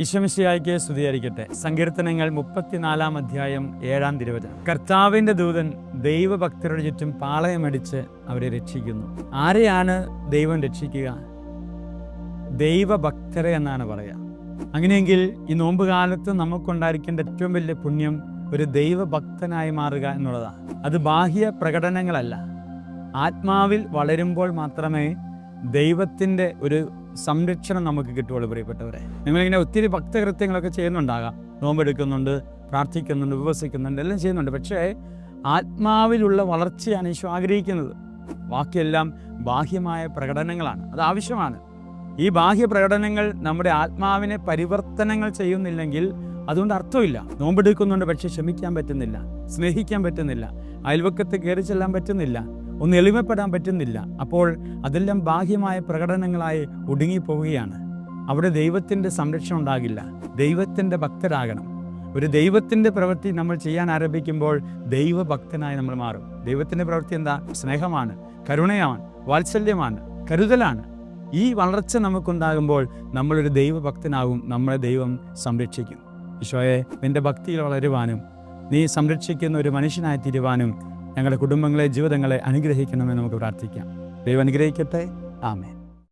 ഈശോമിശിഹായ്ക്ക് സ്തുതിയായിരിക്കട്ടെ. സങ്കീർത്തനങ്ങൾ 34 അധ്യായം 7 തിരുവചനം. കർത്താവിൻ്റെ ദൂതൻ ദൈവഭക്തരുടെ ചുറ്റും പാളയമടിച്ച് അവരെ രക്ഷിക്കുന്നു. ആരെയാണ് ദൈവം രക്ഷിക്കുക? ദൈവഭക്തരെ എന്നാണ് പറയുക. അങ്ങനെയെങ്കിൽ ഈ നോമ്പ് കാലത്ത് നമുക്കുണ്ടായിരിക്കേണ്ട ഏറ്റവും വലിയ പുണ്യം ഒരു ദൈവഭക്തനായി മാറുക എന്നുള്ളതാണ്. അത് ബാഹ്യ പ്രകടനങ്ങളല്ല. ആത്മാവിൽ വളരുമ്പോൾ മാത്രമേ ദൈവത്തിൻ്റെ ഒരു സംരക്ഷണം നമുക്ക് കിട്ടുകയുള്ളൂ. പ്രിയപ്പെട്ടവരെ, നിങ്ങളിങ്ങനെ ഒത്തിരി ഭക്തകൃത്യങ്ങളൊക്കെ ചെയ്യുന്നുണ്ടാകാം. നോമ്പെടുക്കുന്നുണ്ട്, പ്രാർത്ഥിക്കുന്നുണ്ട്, ഉപവസിക്കുന്നുണ്ട്, എല്ലാം ചെയ്യുന്നുണ്ട്. പക്ഷേ ആത്മാവിലുള്ള വളർച്ചയാണ് ഈശോ ആഗ്രഹിക്കുന്നത്. ബാക്കിയെല്ലാം ബാഹ്യമായ പ്രകടനങ്ങളാണ്. അത് ആവശ്യമാണ്. ഈ ബാഹ്യ പ്രകടനങ്ങൾ നമ്മുടെ ആത്മാവിനെ പരിവർത്തനങ്ങൾ ചെയ്യുന്നില്ലെങ്കിൽ അതുകൊണ്ട് അർത്ഥമില്ല. നോമ്പെടുക്കുന്നുണ്ട്, പക്ഷെ ക്ഷമിക്കാൻ പറ്റുന്നില്ല, സ്നേഹിക്കാൻ പറ്റുന്നില്ല, അയൽവക്കത്ത് കയറി ചെല്ലാൻ പറ്റുന്നില്ല, ഒന്ന് എളിമപ്പെടാൻ പറ്റുന്നില്ല. അപ്പോൾ അതെല്ലാം ബാഹ്യമായ പ്രകടനങ്ങളായി ഒടുങ്ങിപ്പോവുകയാണ്. അവിടെ ദൈവത്തിൻ്റെ സംരക്ഷണം ഉണ്ടാകില്ല. ദൈവത്തിൻ്റെ ഭക്തരാകണം. ഒരു ദൈവത്തിൻ്റെ പ്രവൃത്തി നമ്മൾ ചെയ്യാൻ ആരംഭിക്കുമ്പോൾ ദൈവഭക്തനായി നമ്മൾ മാറും. ദൈവത്തിൻ്റെ പ്രവൃത്തി എന്താ? സ്നേഹമാണ്, കരുണയാണ്, വാത്സല്യമാണ്, കരുതലാണ്. ഈ വളർച്ച നമുക്കുണ്ടാകുമ്പോൾ നമ്മളൊരു ദൈവഭക്തനാകും. നമ്മളെ ദൈവം സംരക്ഷിക്കും. ഈശോയെ, നിൻ്റെ ഭക്തിയിൽ വളരുവാനും നീ സംരക്ഷിക്കുന്ന ഒരു മനുഷ്യനായി തീരുവാനും ഞങ്ങളുടെ കുടുംബങ്ങളെ, ജീവിതങ്ങളെ അനുഗ്രഹിക്കണമെന്ന് നമുക്ക് പ്രാർത്ഥിക്കാം. ദൈവം അനുഗ്രഹിക്കട്ടെ. ആമേൻ.